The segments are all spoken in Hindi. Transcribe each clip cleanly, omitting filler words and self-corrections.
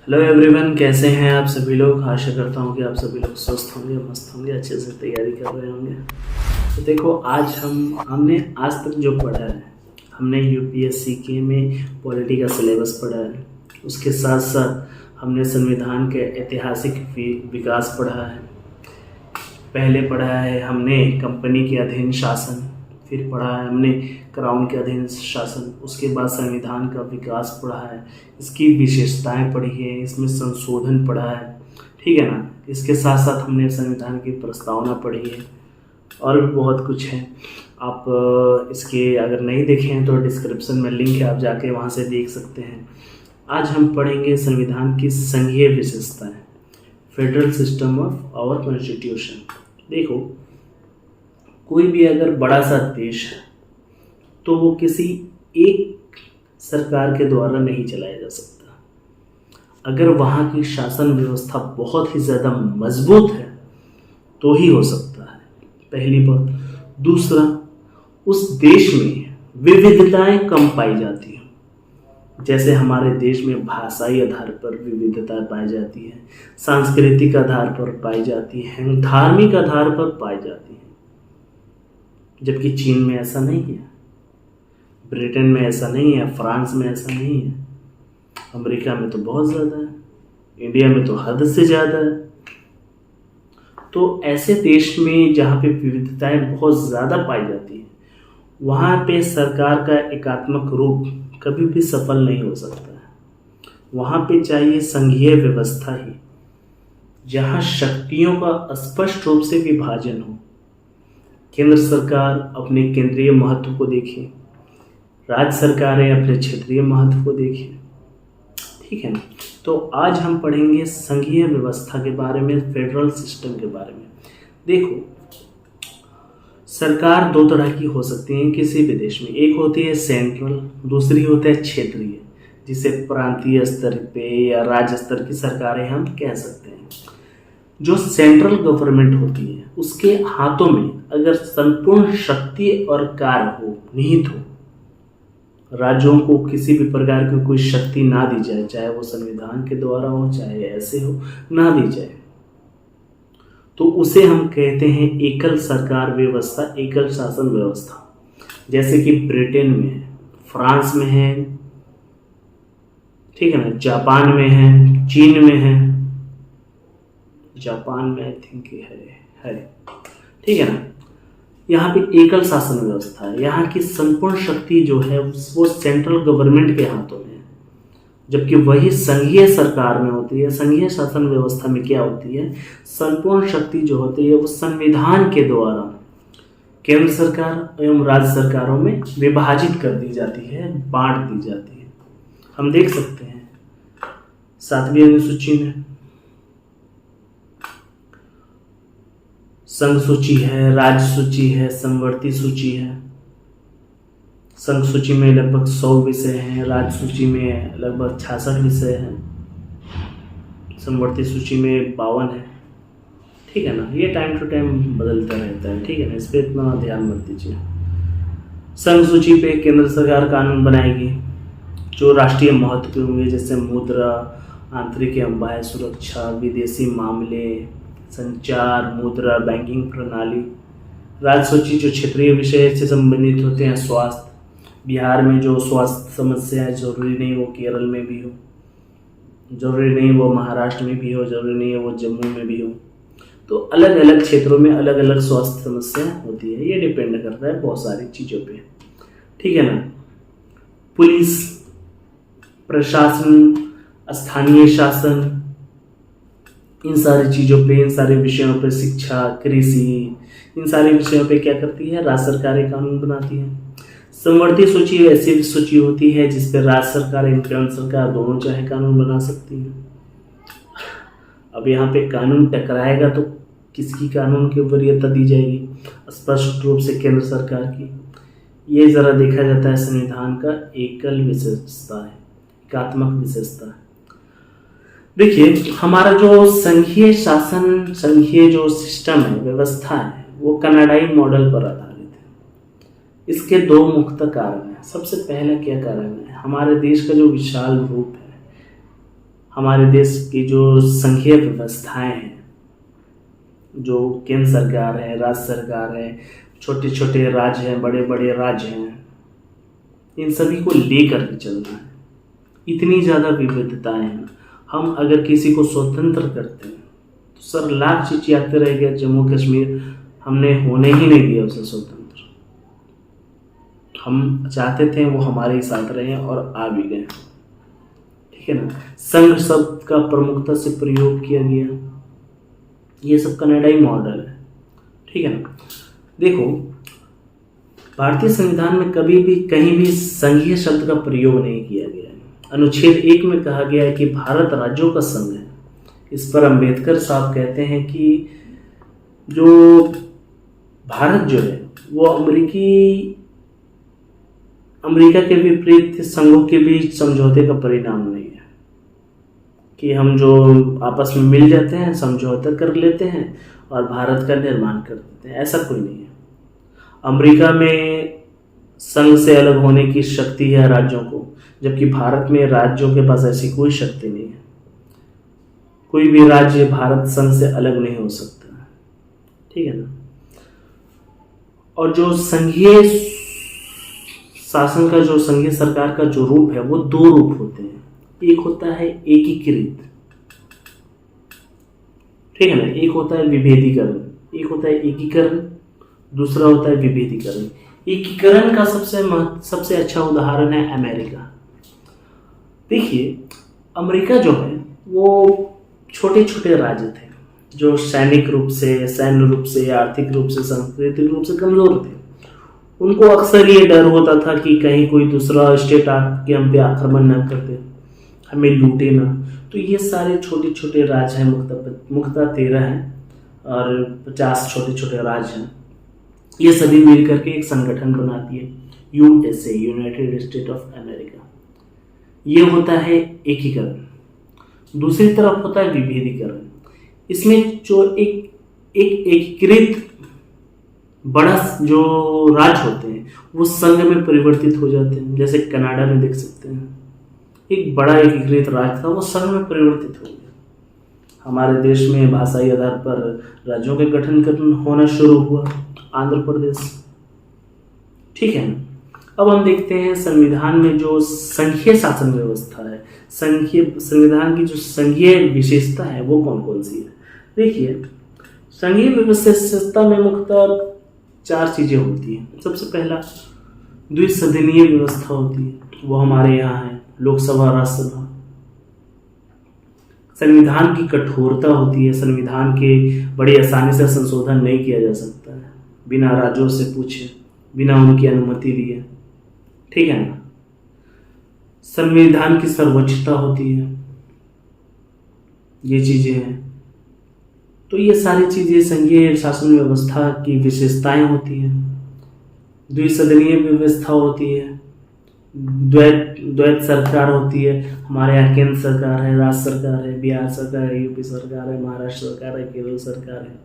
हेलो एवरीवन, कैसे हैं आप सभी लोग। आशा करता हूँ कि आप सभी लोग स्वस्थ होंगे, मस्त होंगे, अच्छे से तैयारी कर रहे होंगे। तो देखो, आज हमने आज तक जो पढ़ा है, हमने यूपीएससी के में पॉलिटी का सिलेबस पढ़ा है। उसके साथ साथ हमने संविधान के ऐतिहासिक विकास पढ़ा है। पहले पढ़ा है हमने कंपनी के अधीन शासन, फिर पढ़ा है हमने क्राउन के अधीन शासन, उसके बाद संविधान का विकास पढ़ा है, इसकी विशेषताएं पढ़ी है, इसमें संशोधन पढ़ा है। ठीक है ना। इसके साथ साथ हमने संविधान की प्रस्तावना पढ़ी है और भी बहुत कुछ है। आप इसके अगर नहीं देखे हैं तो डिस्क्रिप्शन में लिंक है, आप जाके वहाँ से देख सकते हैं। आज हम पढ़ेंगे संविधान की संघीय विशेषताएं, federal system of our constitution. देखो, कोई भी अगर बड़ा सा देश है तो वो किसी एक सरकार के द्वारा नहीं चलाया जा सकता। अगर वहाँ की शासन व्यवस्था बहुत ही ज़्यादा मजबूत है तो ही हो सकता है, पहली बात। दूसरा, उस देश में विविधताएं कम पाई जाती हैं। जैसे हमारे देश में भाषाई आधार पर विविधता पाई जाती है, सांस्कृतिक आधार पर पाई जाती है, धार्मिक आधार पर पाई जाती है, जबकि चीन में ऐसा नहीं है, ब्रिटेन में ऐसा नहीं है, फ्रांस में ऐसा नहीं है, अमेरिका में तो बहुत ज़्यादा है, इंडिया में तो हद से ज़्यादा है। तो ऐसे देश में जहाँ पे विविधताएं बहुत ज़्यादा पाई जाती हैं, वहाँ पे सरकार का एकात्मक रूप कभी भी सफल नहीं हो सकता है। वहाँ पे चाहिए संघीय व्यवस्था ही, जहाँ शक्तियों का स्पष्ट रूप से विभाजन हो। केंद्र सरकार अपने केंद्रीय महत्व को देखे, राज्य सरकारें अपने क्षेत्रीय महत्व को देखें। ठीक है ना। तो आज हम पढ़ेंगे संघीय व्यवस्था के बारे में, फेडरल सिस्टम के बारे में। देखो, सरकार दो तरह की हो सकती है किसी भी देश में। एक होती है सेंट्रल, दूसरी होती है क्षेत्रीय, जिसे प्रांतीय स्तर पे या राज्य स्तर की सरकारें हम कह सकते हैं। जो सेंट्रल गवर्नमेंट होती है, उसके हाथों में अगर संपूर्ण शक्ति और कार्य हो, निहित हो, राज्यों को किसी भी प्रकार की कोई शक्ति ना दी जाए, चाहे वो संविधान के द्वारा हो, चाहे ऐसे हो, ना दी जाए, तो उसे हम कहते हैं एकल सरकार व्यवस्था, एकल शासन व्यवस्था। जैसे कि ब्रिटेन में है, फ्रांस में है, ठीक है ना, जापान में है, चीन में है, जापान में आई थिंक है, ठीक है ना। यहाँ पे एकल शासन व्यवस्था है। यहाँ की संपूर्ण शक्ति जो है वो सेंट्रल गवर्नमेंट के हाथों में है, जबकि वही संघीय सरकार में होती है। संघीय शासन व्यवस्था में क्या होती है, संपूर्ण शक्ति जो होती है वो संविधान के द्वारा केंद्र सरकार एवं राज्य सरकारों में विभाजित कर दी जाती है, बांट दी जाती है। हम देख सकते हैं 7वीं अनुसूची में संघ सूची है, राज्य सूची है, समवर्ती सूची है। संघ सूची में लगभग 100 विषय हैं, राज्य सूची में लगभग 66 विषय हैं, समवर्ती सूची में 52 है। ठीक है ना। ये टाइम टू टाइम बदलता रहता है, ठीक है ना, इस पर इतना ध्यान मत दीजिए। संघ सूची पे केंद्र सरकार कानून बनाएगी जो राष्ट्रीय महत्व के होंगे, जैसे मुद्रा, आंतरिक एवं बाह्य सुरक्षा, विदेशी मामले, संचार, मुद्रा, बैंकिंग प्रणाली। राज्य सूची जो क्षेत्रीय विषय से संबंधित होते हैं, स्वास्थ्य, बिहार में जो स्वास्थ्य समस्या है, जरूरी नहीं वो केरल में भी हो, जरूरी नहीं वो महाराष्ट्र में भी हो, जरूरी नहीं है वो जम्मू में भी हो। तो अलग अलग क्षेत्रों में अलग अलग स्वास्थ्य समस्या होती है, ये डिपेंड करता है बहुत सारी चीज़ों पे। ठीक है ना। पुलिस, प्रशासन, स्थानीय शासन, इन सारी चीज़ों पे, इन सारे विषयों पे, शिक्षा, कृषि, इन सारे विषयों पे क्या करती है, राज्य सरकारें कानून बनाती है। समवर्ती सूची ऐसी सूची होती है जिस पर राज्य सरकार एवं केंद्र सरकार दोनों चाहे कानून बना सकती है। अब यहाँ पे कानून टकराएगा तो किसकी कानून की वरीयता दी जाएगी, स्पष्ट रूप से केंद्र सरकार की। ये जरा देखा जाता है संविधान का एकल विशेषता है, एकात्मक विशेषता है। देखिए, हमारा जो संघीय शासन, संघीय जो सिस्टम है, व्यवस्था है, वो कनाडाई मॉडल पर आधारित है। इसके दो मुख्य कारण हैं। सबसे पहला क्या कारण है, हमारे देश का जो विशाल रूप है, हमारे देश की जो संघीय व्यवस्थाएं हैं, जो केंद्र सरकार है, राज्य सरकार है, छोटे छोटे राज्य हैं, बड़े बड़े राज्य हैं, इन सभी को लेकर के चलना है। इतनी ज़्यादा विविधताएं हैं। हम अगर किसी को स्वतंत्र करते हैं तो सर लाख चिचियाते रह गया, जम्मू कश्मीर हमने होने ही नहीं दिया उसे स्वतंत्र। हम चाहते थे वो हमारे ही साथ रहे और आ भी गए, ठीक है ना। संघ शब्द का प्रमुखता से प्रयोग किया गया, ये सब कनाडाई मॉडल है, ठीक है ना। देखो, भारतीय संविधान में कभी भी कहीं भी संघीय शब्द का प्रयोग नहीं किया गया है। अनुच्छेद 1 में कहा गया है कि भारत राज्यों का संघ है। इस पर अंबेडकर साहब कहते हैं कि जो भारत जो है वो अमेरिका के विपरीत संघों के बीच समझौते का परिणाम नहीं है कि हम जो आपस में मिल जाते हैं, समझौता कर लेते हैं और भारत का निर्माण कर देते हैं, ऐसा कोई नहीं है। अमेरिका में संघ से अलग होने की शक्ति है राज्यों को, जबकि भारत में राज्यों के पास ऐसी कोई शक्ति नहीं है। कोई भी राज्य भारत संघ से अलग नहीं हो सकता, ठीक है ना। और जो संघीय शासन का, जो संघीय सरकार का जो रूप है, वो 2 रूप होते हैं। एक होता है एकीकृत, ठीक है ना, एक होता है विभेदीकरण। एक होता है एकीकरण, दूसरा होता है विभेदीकरण। एकीकरण का सबसे अच्छा उदाहरण है अमेरिका। देखिए, अमेरिका जो है वो छोटे छोटे राज्य थे जो सैन्य रूप से, आर्थिक रूप से, सांस्कृतिक रूप से कमजोर थे। उनको अक्सर ये डर होता था कि कहीं कोई दूसरा स्टेट आके हम पे आक्रमण न कर दे, हमें लूटे ना। तो ये सारे छोटे छोटे राज्य हैं, मुख्यतः 13 हैं और 50 छोटे छोटे राज्य हैं। ये सभी मिल करके एक संगठन बनाती है USA, United state of America. ये होता है एकीकरण। दूसरी तरफ होता है विभेदीकरण। इसमें जो एक एकीकृत बड़ा जो राज्य होते हैं वो संघ में परिवर्तित हो जाते हैं। जैसे कनाडा में देख सकते हैं, एक बड़ा एकीकृत राज्य था, वो संघ में परिवर्तित हो गया। हमारे देश में भाषाई आधार पर राज्यों के गठन होना शुरू हुआ, आंध्र प्रदेश, ठीक है ना। अब हम देखते हैं संविधान में जो संघीय शासन व्यवस्था है, संविधान की जो संघीय विशेषता है वो कौन कौन सी है। देखिए, संघीय विशेषता में मुख्यतः 4 चीजें होती हैं। सबसे पहला द्विसदनीय व्यवस्था होती है, वो हमारे यहाँ है, लोकसभा राज्यसभा। संविधान की कठोरता होती है, संविधान के बड़ी आसानी से संशोधन नहीं किया जा सकता है बिना राज्यों से पूछे, बिना उनकी अनुमति लिए, ठीक है ना। संविधान की सर्वोच्चता होती है, ये चीजें हैं। तो ये सारी चीजें संघीय शासन व्यवस्था की विशेषताएं होती हैं। द्विसदनीय व्यवस्था होती है, द्वैत सरकार होती है। हमारे यहाँ केंद्र सरकार है, राज्य सरकार है, बिहार सरकार है, यूपी सरकार है, महाराष्ट्र सरकार है, केरल सरकार है,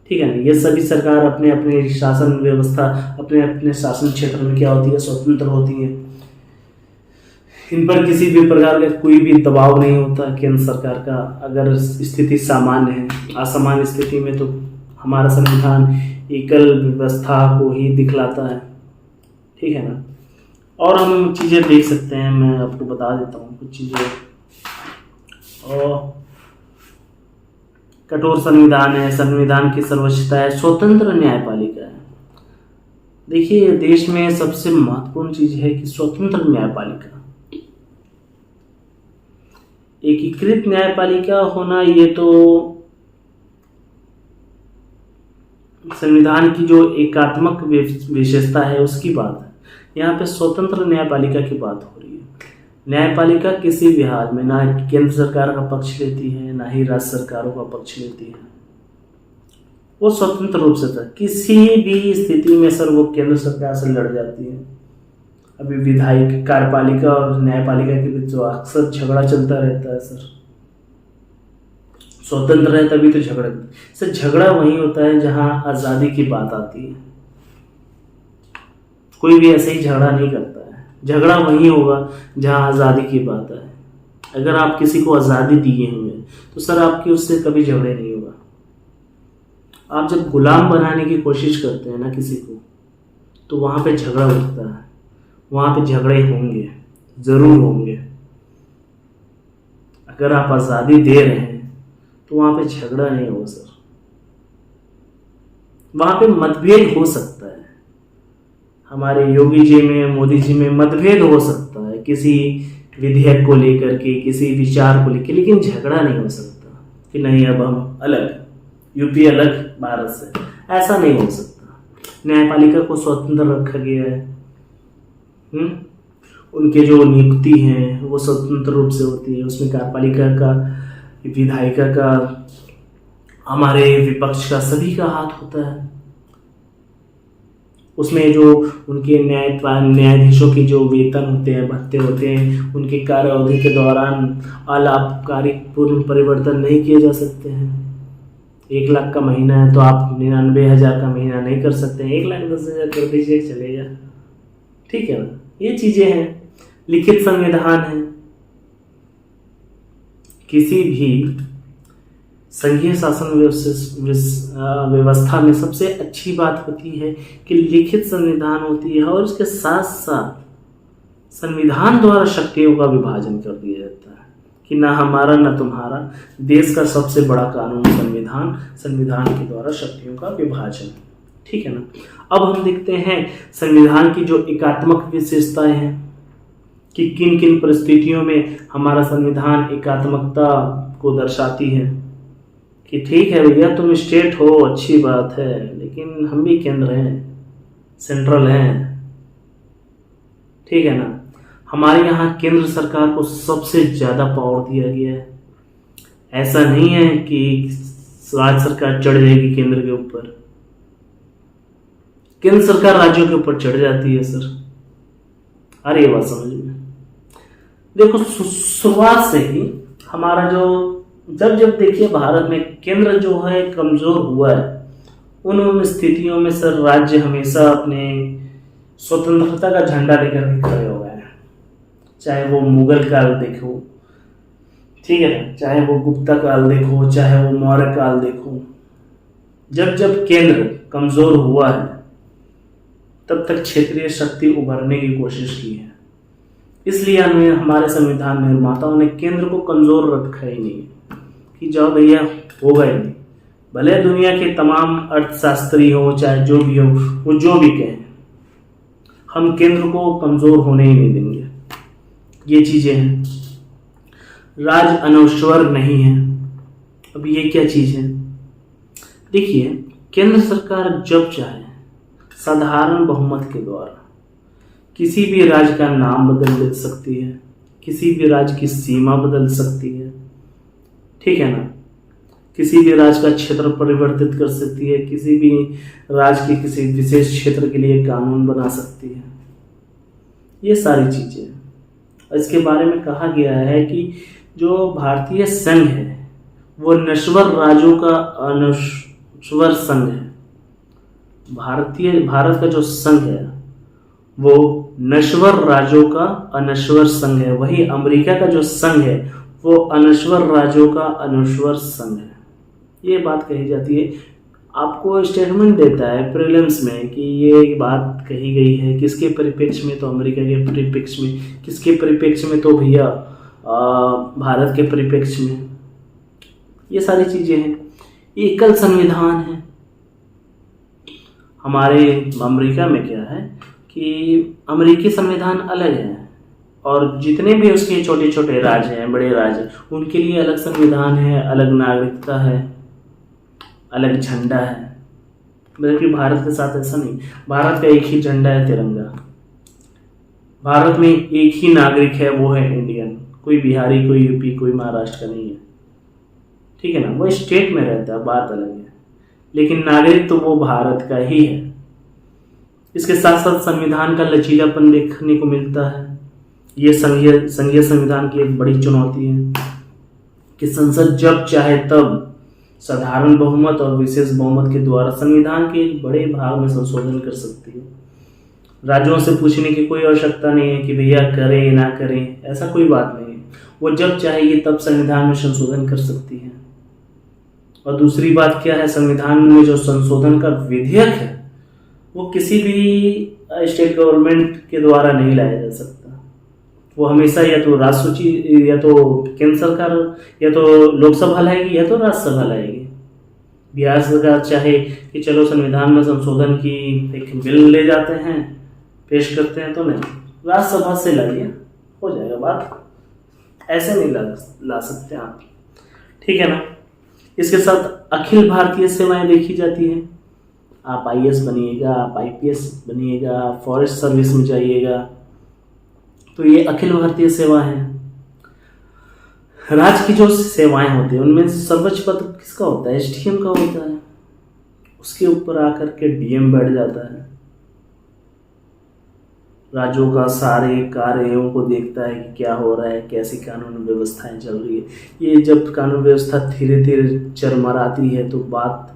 ठीक है ना। ये सभी सरकार अपने अपने शासन व्यवस्था, अपने अपने शासन क्षेत्र में क्या होती है, स्वतंत्र होती है। इन पर किसी भी प्रकार का कोई भी दबाव नहीं होता केंद्र सरकार का। अगर स्थिति सामान्य है, असामान्य स्थिति में तो हमारा संविधान एकल व्यवस्था को ही दिखलाता है, ठीक है ना। और हम चीज़ें देख सकते हैं, मैं आपको बता देता हूँ कुछ चीज़ें। और कठोर संविधान है, संविधान की सर्वोच्चता है, स्वतंत्र न्यायपालिका है। देखिए, देश में सबसे महत्वपूर्ण चीज है कि स्वतंत्र न्यायपालिका, एकीकृत न्यायपालिका होना, ये तो संविधान की जो एकात्मक विशेषता है उसकी बात है। यहाँ पे स्वतंत्र न्यायपालिका की बात हो रही है। न्यायपालिका किसी भी हाल में ना केंद्र सरकार का पक्ष लेती है, ना ही राज्य सरकारों का पक्ष लेती है। वो स्वतंत्र रूप से था, किसी भी स्थिति में सर वो केंद्र सरकार से लड़ जाती है। अभी विधायिक, कार्यपालिका और न्यायपालिका के बीच जो अक्सर झगड़ा चलता रहता है सर, स्वतंत्र है तभी तो झगड़ा, सर झगड़ा वही होता है जहां आजादी की बात आती है। कोई भी ऐसे ही झगड़ा नहीं करता है, झगड़ा वही होगा जहां आजादी की बात आए, अगर आप किसी को आज़ादी दिए हुए तो सर आपकी उससे कभी झगड़े नहीं होगा। आप जब गुलाम बनाने की कोशिश करते हैं ना किसी को, तो वहाँ पे झगड़ा उठता है, वहाँ पे झगड़े होंगे, ज़रूर होंगे। अगर आप आज़ादी दे रहे हैं तो वहाँ पे झगड़ा नहीं हो सर, वहाँ पे मतभेद हो सकता है। हमारे योगी जी में, मोदी जी में मतभेद हो सकता है किसी विधेयक को लेकर के, किसी विचार को लेकर, लेकिन झगड़ा नहीं हो सकता कि नहीं अब हम अलग, यूपी अलग भारत से, ऐसा नहीं हो सकता। न्यायपालिका को स्वतंत्र रखा गया है, उनके जो नियुक्ति हैं वो स्वतंत्र रूप से होती है। उसमें कार्यपालिका का, विधायिका का, हमारे विपक्ष का, सभी का हाथ होता है। उसमें जो उनके न्यायाधीशों के जो वेतन होते हैं, भत्ते होते हैं, उनके कार्य अवधि के दौरान अलाभकारी पूर्ण परिवर्तन नहीं किए जा सकते हैं। 1 लाख का महीना है तो आप 99,000 का महीना नहीं कर सकते हैं, 1,10,000 कर दीजिए, चलेगा, ठीक है ना। ये चीजें हैं, लिखित संविधान है। किसी भी संघीय शासन व्यवस्था में सबसे अच्छी बात होती है कि लिखित संविधान होती है, और उसके साथ साथ संविधान द्वारा शक्तियों का विभाजन कर दिया जाता है कि ना हमारा ना तुम्हारा, देश का सबसे बड़ा कानून संविधान, संविधान के द्वारा शक्तियों का विभाजन, ठीक है ना। अब हम देखते हैं संविधान की जो एकात्मक विशेषताएं हैं कि किन किन परिस्थितियों में हमारा संविधान एकात्मकता को दर्शाती है कि ठीक है भैया तुम स्टेट हो, अच्छी बात है, लेकिन हम भी केंद्र हैं, सेंट्रल हैं, ठीक है ना। हमारे यहाँ केंद्र सरकार को सबसे ज़्यादा पावर दिया गया है। ऐसा नहीं है कि राज्य सरकार चढ़ जाएगी केंद्र के ऊपर, केंद्र सरकार राज्यों के ऊपर चढ़ जाती है सर। अरे ये बात समझ में, देखो शुरुआत से ही हमारा जो जब देखिए भारत में केंद्र जो है कमजोर हुआ है, उन स्थितियों में सर राज्य हमेशा अपने स्वतंत्रता का झंडा लेकर के खड़े हो गए हैं। चाहे वो मुगल काल देखो, ठीक है ना, चाहे वो गुप्ता काल देखो, चाहे वो मौर्य काल देखो, जब जब केंद्र कमजोर हुआ है तब तक क्षेत्रीय शक्ति उभरने की कोशिश की है। इसलिए हमारे संविधान निर्माताओं ने केंद्र को कमजोर रखा ही नहीं कि जाओ भैया होगा ही नहीं, भले दुनिया के तमाम अर्थशास्त्री हो चाहे जो भी हो, वो जो भी कहें, हम केंद्र को कमजोर होने ही नहीं देंगे। ये चीजें हैं। राज अनश्वर नहीं है। अब ये क्या चीज है, देखिए केंद्र सरकार जब चाहे साधारण बहुमत के द्वारा किसी भी राज्य का नाम बदल दे सकती है, किसी भी राज्य की सीमा बदल सकती है, ठीक है ना, किसी भी राज्य का क्षेत्र परिवर्तित कर सकती है, किसी भी राज्य के किसी विशेष क्षेत्र के लिए कानून बना सकती है। ये सारी चीजें, इसके बारे में कहा गया है कि जो भारतीय संघ है वो नश्वर राज्यों का अनश्वर संघ है। भारत का जो संघ है वो नश्वर राज्यों का अनश्वर संघ है। वही अमेरिका का जो संघ है वो अनश्वर राज्यों का अनश्वर संघ है। ये बात कही जाती है। आपको स्टेटमेंट देता है प्रीलिम्स में कि ये बात कही गई है किसके परिप्रेक्ष्य में, तो अमेरिका के परिप्रेक्ष्य में, किसके परिप्रेक्ष्य में, तो भैया भारत के परिप्रेक्ष्य में। ये सारी चीजें हैं। एकल संविधान है। हमारे अमेरिका में क्या है कि अमेरिकी संविधान अलग है और जितने भी उसके छोटे छोटे राज्य हैं, बड़े राज्य, उनके लिए अलग संविधान है, अलग नागरिकता है, अलग झंडा है। बल्कि भारत के साथ ऐसा नहीं। भारत का एक ही झंडा है, तिरंगा। भारत में एक ही नागरिक है, वो है इंडियन। कोई बिहारी, कोई यूपी, कोई महाराष्ट्र का नहीं है, ठीक है ना। वो स्टेट में रहता है, बात अलग है, लेकिन नागरिक तो वो भारत का ही है। इसके साथ साथ संविधान का लचीलापन देखने को मिलता है। ये संघीय संविधान की एक बड़ी चुनौती है कि संसद जब चाहे तब साधारण बहुमत और विशेष बहुमत के द्वारा संविधान के एक बड़े भाग में संशोधन कर सकती है। राज्यों से पूछने की कोई आवश्यकता नहीं है कि भैया करें ना करें, ऐसा कोई बात नहीं है। वो जब चाहेगी तब संविधान में संशोधन कर सकती है। और दूसरी बात क्या है, संविधान में जो संशोधन का विधेयक है वो किसी भी स्टेट गवर्नमेंट के द्वारा नहीं लाया जा सकता। वो हमेशा या तो राष्ट्रपति या तो केंद्र सरकार या तो लोकसभा लाएगी या तो राज्यसभा लाएगी। बिहार सरकार चाहे कि चलो संविधान में संशोधन की एक बिल ले जाते हैं, पेश करते हैं, तो नहीं, राज्यसभा से लाइए, हो जाएगा बात। ऐसे नहीं ला सकते आप, ठीक है ना। इसके साथ अखिल भारतीय सेवाएं देखी जाती हैं। आप आईएएस बनिएगा, आप आईपीएस बनिएगा, फॉरेस्ट सर्विस में जाइएगा, तो ये अखिल भारतीय सेवा है। राज्य की जो सेवाएं होती हैं उनमें सर्वोच्च पद किसका होता है? एसडीएम का होता है। उसके ऊपर आकर के डीएम बैठ जाता है, राज्यों का सारे कार्यों को देखता है कि क्या हो रहा है, कैसी कानून व्यवस्थाएं चल रही है। ये जब कानून व्यवस्था धीरे धीरे चरमराती है तो बात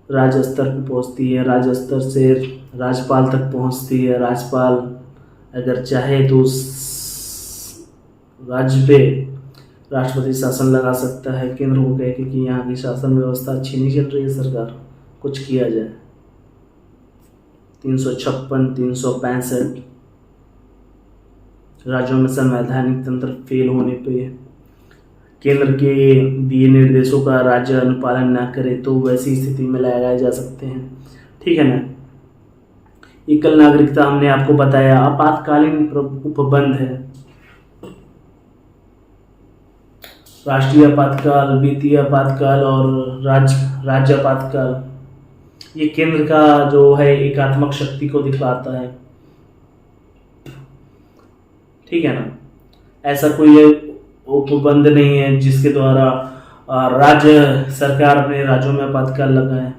राज्य स्तर पर पहुंचती है, राज्य स्तर से राज्यपाल तक पहुंचती है। राज्यपाल अगर चाहे तो उस राज्य पे राष्ट्रपति शासन लगा सकता है, केंद्र को कह के कि यहाँ की शासन व्यवस्था अच्छी नहीं चल रही है, सरकार कुछ किया जाए। 356, 365 राज्यों में संवैधानिक तंत्र फेल होने पे केंद्र के दिए निर्देशों का राज्य अनुपालन न करे तो वैसी स्थिति में लगाए जा सकते हैं, ठीक है ना। एकल नागरिकता हमने आपको बताया, आपातकालीन उपबंध है, राष्ट्रीय आपातकाल, वित्तीय आपातकाल और राज्य आपातकाल। ये केंद्र का जो है एकात्मक शक्ति को दिखलाता है, ठीक है ना। ऐसा कोई उपबंध नहीं है जिसके द्वारा राज्य सरकार अपने राज्यों में आपातकाल लगाए,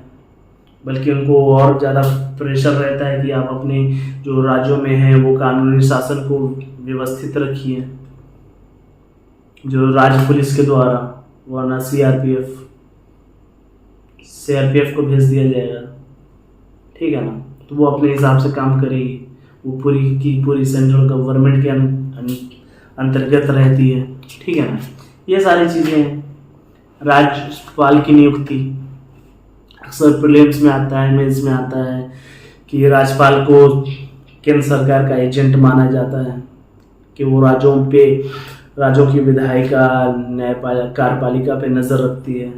बल्कि उनको और ज़्यादा प्रेशर रहता है कि आप अपने जो राज्यों में हैं वो कानूनी शासन को व्यवस्थित रखिए, जो राज्य पुलिस के द्वारा, वरना सीआरपीएफ को भेज दिया जाएगा, ठीक है ना। तो वो अपने हिसाब से काम करेगी, वो पूरी की पूरी सेंट्रल गवर्नमेंट के अंतर्गत रहती है, ठीक है ना। ये सारी चीज़ें हैं। राज्यपाल की नियुक्ति अक्सर प्रीलिम्स में आता है, मेंस में आता है कि राज्यपाल को केंद्र सरकार का एजेंट माना जाता है कि वो राज्यों की विधायिका, कार्यपालिका पे नज़र रखती है।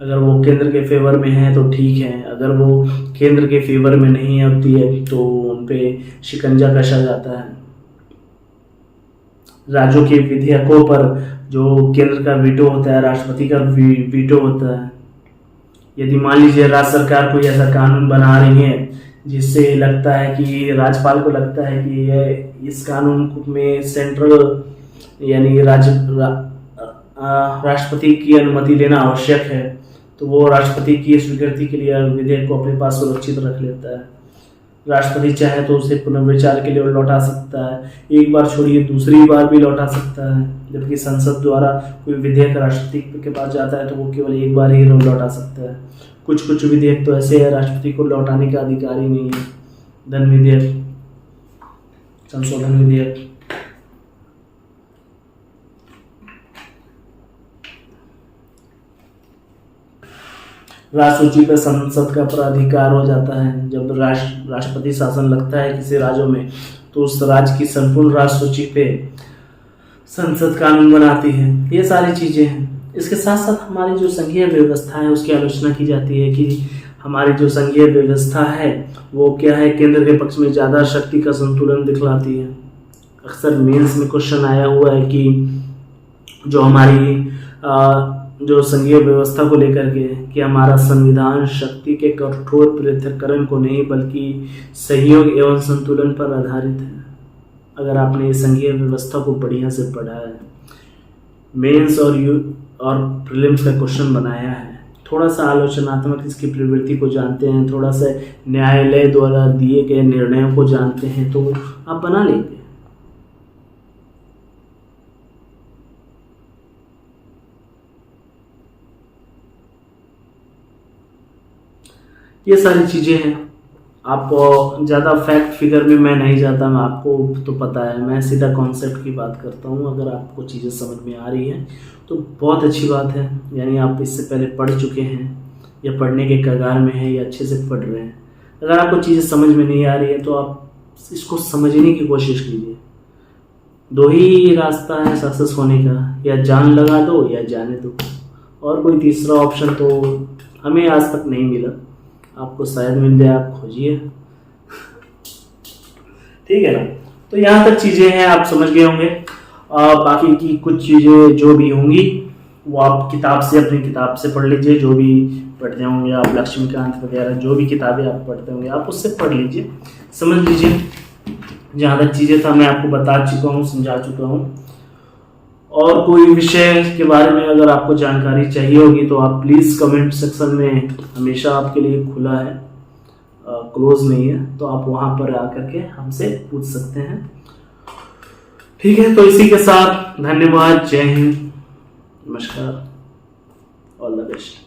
अगर वो केंद्र के फेवर में है तो ठीक है, अगर वो केंद्र के फेवर में नहीं होती है तो उन पे शिकंजा कसा जाता है। राज्यों के विधेयकों पर जो केंद्र का वीटो होता है, राष्ट्रपति का वीटो होता है। यदि मान लीजिए राज्य सरकार कोई ऐसा कानून बना रही है जिससे लगता है कि राज्यपाल को लगता है कि इस कानून में सेंट्रल यानी राष्ट्रपति की अनुमति लेना आवश्यक है, तो वो राष्ट्रपति की स्वीकृति के लिए विधेयक को अपने पास सुरक्षित रख लेता है। राष्ट्रपति चाहे तो उसे पुनर्विचार के लिए लौटा सकता है, एक बार छोड़िए दूसरी बार भी लौटा सकता है। जबकि संसद द्वारा कोई विधेयक राष्ट्रपति के पास जाता है तो वो केवल एक बार ही लौटा सकता है। कुछ विधेयक तो ऐसे है राष्ट्रपति को लौटाने का अधिकार ही नहीं है। धन विधेयक, संशोधन विधेयक, राष्ट्र सूची पर संसद का प्राधिकार हो जाता है। जब राष्ट्रपति शासन लगता है किसी राज्यों में तो उस राज्य की संपूर्ण राष्ट्र सूची पे संसद कानून बनाती है। ये सारी चीजें हैं। इसके साथ साथ हमारी जो संघीय व्यवस्था है उसकी आलोचना की जाती है कि हमारी जो संघीय व्यवस्था है वो क्या है, केंद्र के पक्ष में ज़्यादा शक्ति का संतुलन दिखलाती है। अक्सर मेंस में क्वेश्चन आया हुआ है कि जो हमारी जो संघीय व्यवस्था को लेकर के कि हमारा संविधान शक्ति के कठोर पृथक्करण को नहीं बल्कि सहयोग एवं संतुलन पर आधारित है। अगर आपने संघीय व्यवस्था को बढ़िया से पढ़ा है, मेंस और प्रीलिम्स का क्वेश्चन बनाया है, थोड़ा सा आलोचनात्मक इसकी प्रवृत्ति को जानते हैं, थोड़ा सा न्यायालय द्वारा दिए गए निर्णयों को जानते हैं तो आप बना लेंगे। ये सारी चीज़ें हैं। आप ज़्यादा फैक्ट फिगर में मैं नहीं जाता, मैं आपको तो पता है, मैं सीधा कॉन्सेप्ट की बात करता हूँ। अगर आपको चीज़ें समझ में आ रही हैं तो बहुत अच्छी बात है, यानी आप इससे पहले पढ़ चुके हैं या पढ़ने के कगार में हैं या अच्छे से पढ़ रहे हैं। अगर आपको चीज़ें समझ में नहीं आ रही है तो आप इसको समझने की कोशिश कीजिए। दो ही रास्ता है सक्सेस होने का, या जान लगा दो या जाने दो, और कोई तीसरा ऑप्शन तो हमें आज तक नहीं मिला। आपको शायद मिल जाए, आप खोजिए। ठीक है ना। तो यहाँ तक चीज़ें हैं, आप समझ गए होंगे। बाकी की कुछ चीज़ें जो भी होंगी वो आप किताब से, अपनी किताब से पढ़ लीजिए। जो भी पढ़ते होंगे आप, लक्ष्मीकांत वगैरह जो भी किताबें आप पढ़ते होंगे आप उससे पढ़ लीजिए, समझ लीजिए। जहाँ तक चीज़ें था मैं आपको बता चुका हूँ, समझा चुका हूँ। और कोई विषय के बारे में अगर आपको जानकारी चाहिए होगी तो आप प्लीज़ कमेंट सेक्शन में, हमेशा आपके लिए खुला है, क्लोज नहीं है, तो आप वहाँ पर आकर के हमसे पूछ सकते हैं। ठीक है, तो इसी के साथ धन्यवाद, जय हिंद, नमस्कार, ऑल द बेस्ट।